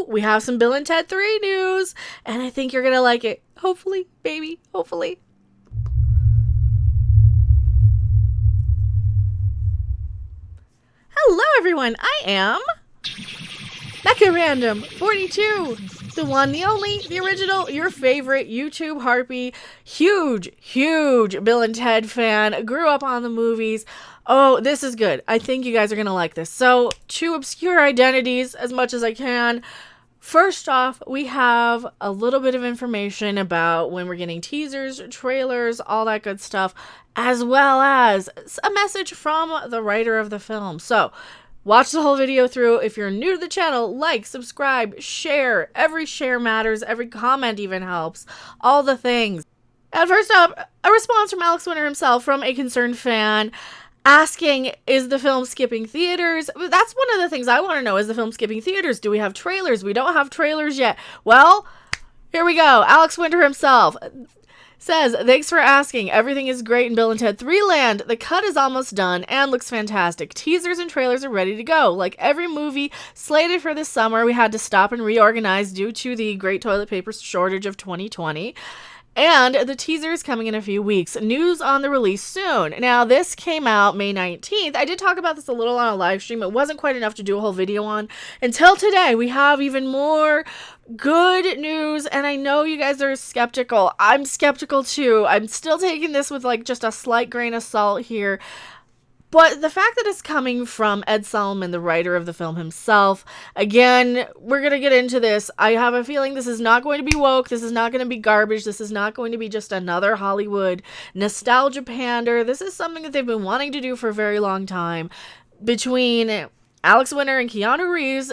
we have some Bill and Ted 3 news, and I think you're going to like it. Hopefully, baby, hopefully. Hello, everyone. I am Becca Random 42, the one, the only, the original, your favorite YouTube harpy, huge Bill and Ted fan, grew up on the movies. Oh, this is good. I think you guys are going to like this. So, to obscure identities as much as I can, first off, we have a little bit of information about when we're getting teasers, trailers, all that good stuff, as well as a message from the writer of the film. So, watch the whole video through. If you're new to the channel, like, subscribe, share. Every share matters. Every comment even helps. All the things. And first up, a response from Alex Winter himself, from a concerned fan, asking, is the film skipping theaters? That's one of the things I want to know. Is the film skipping theaters? Do we have trailers? We don't have trailers yet. Well, here we go. Alex Winter himself says, thanks for asking. Everything is great in Bill and Ted 3 land. The cut is almost done and looks fantastic. Teasers and trailers are ready to go. Like every movie slated for this summer, we had to stop and reorganize due to the great toilet paper shortage of 2020. And the teaser is coming in a few weeks. News on the release soon. Now, this came out May 19th. I did talk about this a little on a live stream. It wasn't quite enough to do a whole video on. Until today, we have even more good news. And I know you guys are skeptical. I'm skeptical too. I'm still taking this with like just a slight grain of salt here. But the fact that it's coming from Ed Solomon, the writer of the film himself, again, we're going to get into this. I have a feeling this is not going to be woke. This is not going to be garbage. This is not going to be just another Hollywood nostalgia pander. This is something that they've been wanting to do for a very long time. Between Alex Winter and Keanu Reeves.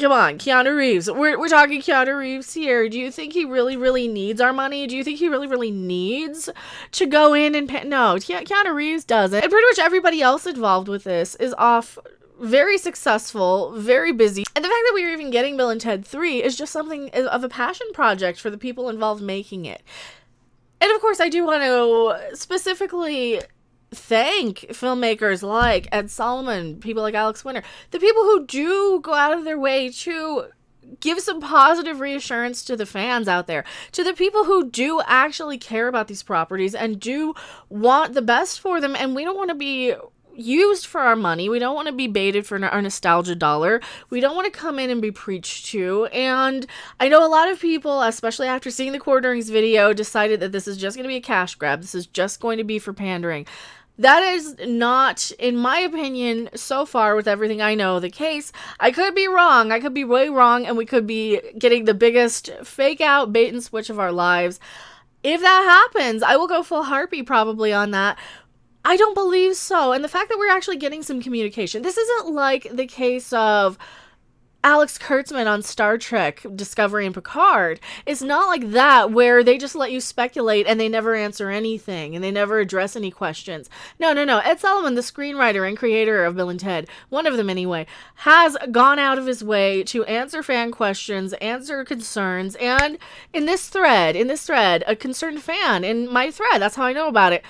Come on, Keanu Reeves. We're talking Keanu Reeves here. Do you think he really needs our money? Do you think he really needs to go in and pay? No, Keanu Reeves doesn't. And pretty much everybody else involved with this is off, very successful, very busy. And the fact that we are even getting Bill and Ted 3 is just something of a passion project for the people involved making it. And of course, I do want to specifically thank filmmakers like Ed Solomon, people like Alex Winter, the people who do go out of their way to give some positive reassurance to the fans out there, to the people who do actually care about these properties and do want the best for them. And we don't want to be used for our money. We don't want to be baited for our nostalgia dollar. We don't want to come in and be preached to. And I know a lot of people, especially after seeing the Quarterings video, decided that this is just going to be a cash grab. This is just going to be for pandering. That is not, in my opinion, so far with everything I know, the case. I could be wrong. I could be way wrong, and we could be getting the biggest fake out bait and switch of our lives. If that happens, I will go full harpy probably on that. I don't believe so. And the fact that we're actually getting some communication. This isn't like the case of Alex Kurtzman on Star Trek, Discovery and Picard. It's not like that where they just let you speculate and they never answer anything and they never address any questions. No. Ed Solomon, the screenwriter and creator of Bill and Ted, one of them anyway, has gone out of his way to answer fan questions, answer concerns, and in this thread, a concerned fan in my thread, that's how I know about it,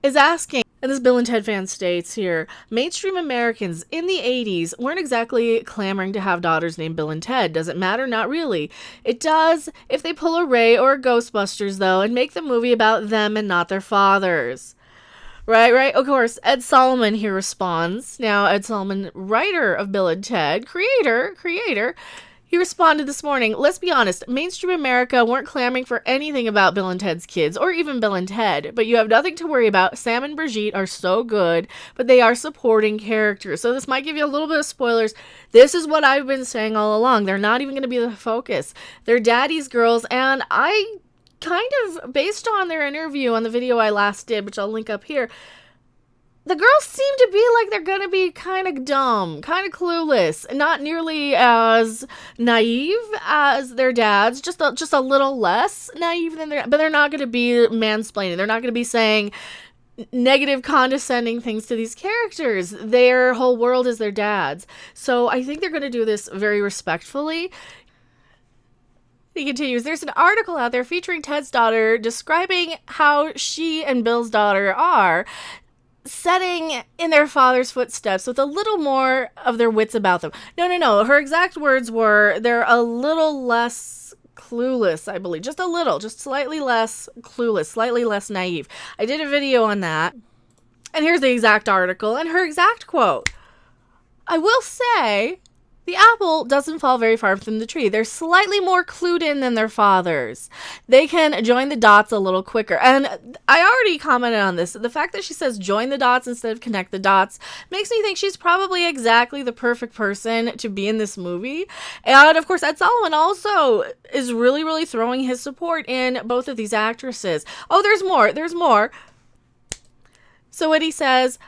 is asking, and this Bill and Ted fan states here, mainstream Americans in the 80s weren't exactly clamoring to have daughters named Bill and Ted. Does it matter? Not really. It does if they pull a Ray or a Ghostbusters, though, and make the movie about them and not their fathers. Right. Of course, Ed Solomon here responds. Now, Ed Solomon, writer of Bill and Ted, creator, he responded this morning, let's be honest, mainstream America weren't clamoring for anything about Bill and Ted's kids, or even Bill and Ted, but you have nothing to worry about. Sam and Brigitte are so good, but they are supporting characters. So this might give you a little bit of spoilers. This is what I've been saying all along. They're not even going to be the focus. They're daddy's girls, and I kind of, based on their interview on the video I last did, which I'll link up here, the girls seem to be like they're gonna be kind of dumb, kind of clueless, not nearly as naive as their dads, just a little less naive than but they're not gonna be mansplaining. They're not gonna be saying negative, condescending things to these characters. Their whole world is their dads. So I think they're gonna do this very respectfully. He continues, there's an article out there featuring Ted's daughter describing how she and Bill's daughter are. setting in their father's footsteps with a little more of their wits about them. No. Her exact words were, they're a little less clueless, I believe. Just a little, just slightly less clueless, slightly less naive. I did a video on that. And here's the exact article and her exact quote. I will say, the apple doesn't fall very far from the tree. They're slightly more clued in than their fathers. They can join the dots a little quicker. And I already commented on this. The fact that she says join the dots instead of connect the dots makes me think she's probably exactly the perfect person to be in this movie. And of course, Ed Solomon also is really, really throwing his support in both of these actresses. Oh, there's more. So what he says,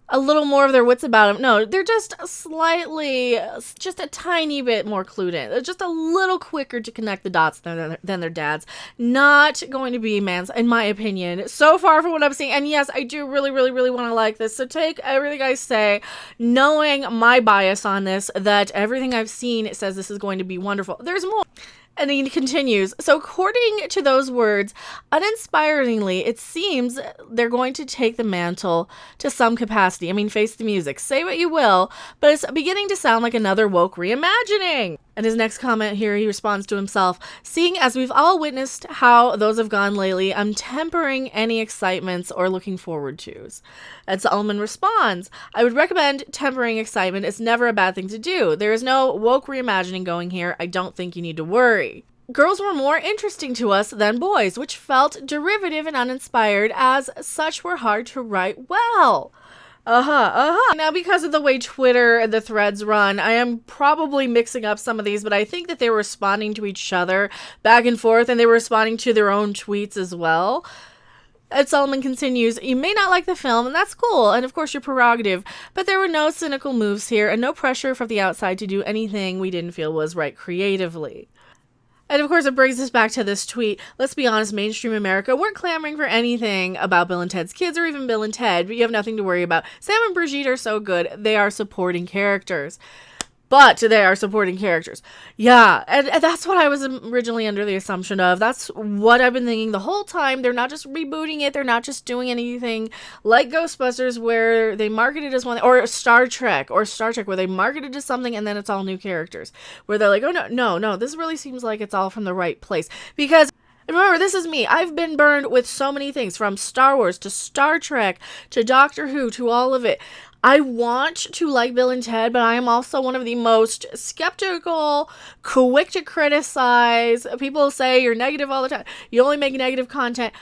a little more of their wits about them. No, they're just slightly, just a tiny bit more clued in. They're just a little quicker to connect the dots than their dads. Not going to be man's, in my opinion, so far from what I'm seeing. And yes, I do really, really, really want to like this. So take everything I say, knowing my bias on this, that everything I've seen says this is going to be wonderful. There's more. And he continues, so according to those words, uninspiringly, it seems they're going to take the mantle to some capacity. I mean, face the music. Say what you will, but it's beginning to sound like another woke reimagining. And his next comment here, he responds to himself, seeing as we've all witnessed how those have gone lately, I'm tempering any excitements or looking forward to's. Ed Solomon responds, I would recommend tempering excitement. It's never a bad thing to do. There is no woke reimagining going here. I don't think you need to worry. Girls were more interesting to us than boys, which felt derivative and uninspired, as such were hard to write well. Now, because of the way Twitter and the threads run, I am probably mixing up some of these, but I think that they were responding to each other back and forth, and they were responding to their own tweets as well. Ed Solomon continues, you may not like the film, and that's cool, and of course your prerogative, but there were no cynical moves here, and no pressure from the outside to do anything we didn't feel was right creatively. And of course, it brings us back to this tweet. Let's be honest, mainstream America weren't clamoring for anything about Bill and Ted's Kids or even Bill and Ted, but you have nothing to worry about. Sam and Brigitte are so good. They are supporting characters. But they are supporting characters. Yeah, and that's what I was originally under the assumption of. That's what I've been thinking the whole time. They're not just rebooting it. They're not just doing anything like Ghostbusters where they market it as one, or Star Trek where they market it as something and then it's all new characters. Where they're like, oh, no, this really seems like it's all from the right place. Because remember, this is me. I've been burned with so many things, from Star Wars to Star Trek to Doctor Who to all of it. I want to like Bill and Ted, but I am also one of the most skeptical, quick to criticize. People say you're negative all the time. You only make negative content.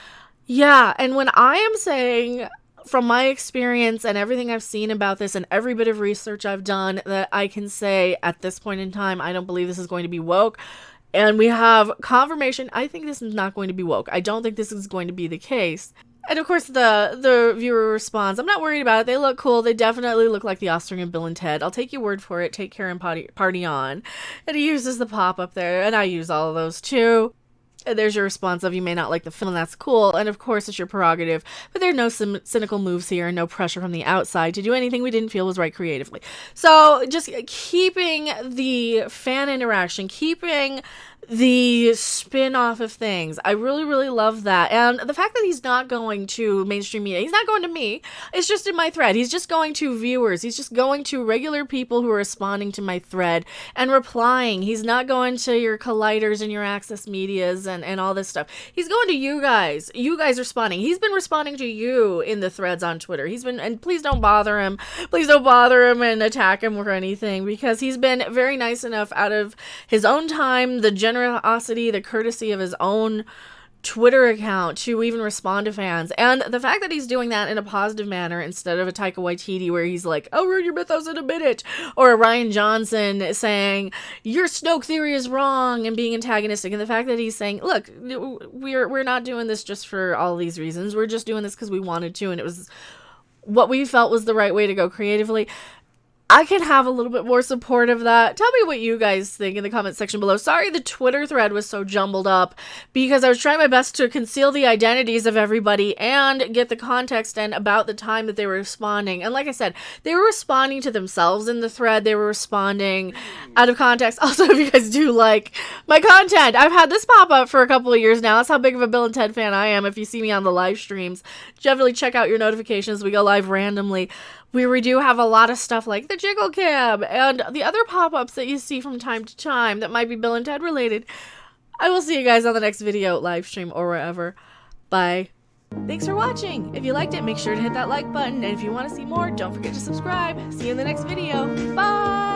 Yeah, and when I am saying, from my experience and everything I've seen about this and every bit of research I've done, that I can say at this point in time, I don't believe this is going to be woke. And we have confirmation. I think this is not going to be woke. I don't think this is going to be the case. And of course, the viewer responds, I'm not worried about it. They look cool. They definitely look like the offspring of Bill and Ted. I'll take your word for it. Take care and party on. And he uses the pop up there, and I use all of those too. And there's your response of, you may not like the film, that's cool. And of course, it's your prerogative. But there are no cynical moves here and no pressure from the outside to do anything we didn't feel was right creatively. So just keeping the fan interaction, keeping the spin-off of things. I really, really love that. And the fact that he's not going to mainstream media, he's not going to me, it's just in my thread. He's just going to viewers. He's just going to regular people who are responding to my thread and replying. He's not going to your Colliders and your Access Medias and all this stuff. He's going to you guys. You guys responding. He's been responding to you in the threads on Twitter. And please don't bother him. Please don't bother him and attack him or anything, because he's been very nice enough out of his own time, the generosity, the courtesy of his own Twitter account to even respond to fans. And the fact that he's doing that in a positive manner instead of a Taika Waititi where he's like, I'll ruin your mythos in a minute, or a Rian Johnson saying your Snoke theory is wrong and being antagonistic. And the fact that he's saying, look, we're not doing this just for all these reasons. We're just doing this because we wanted to, and it was what we felt was the right way to go creatively. I can have a little bit more support of that. Tell me what you guys think in the comment section below. Sorry the Twitter thread was so jumbled up because I was trying my best to conceal the identities of everybody and get the context and about the time that they were responding. And like I said, they were responding to themselves in the thread. They were responding out of context. Also, if you guys do like my content, I've had this pop up for a couple of years now. That's how big of a Bill and Ted fan I am. If you see me on the live streams, definitely check out your notifications. We go live randomly. We do have a lot of stuff like the Jiggle Cam and the other pop-ups that you see from time to time that might be Bill and Ted related. I will see you guys on the next video, live stream, or wherever. Bye. Thanks for watching. If you liked it, make sure to hit that like button. And if you want to see more, don't forget to subscribe. See you in the next video. Bye!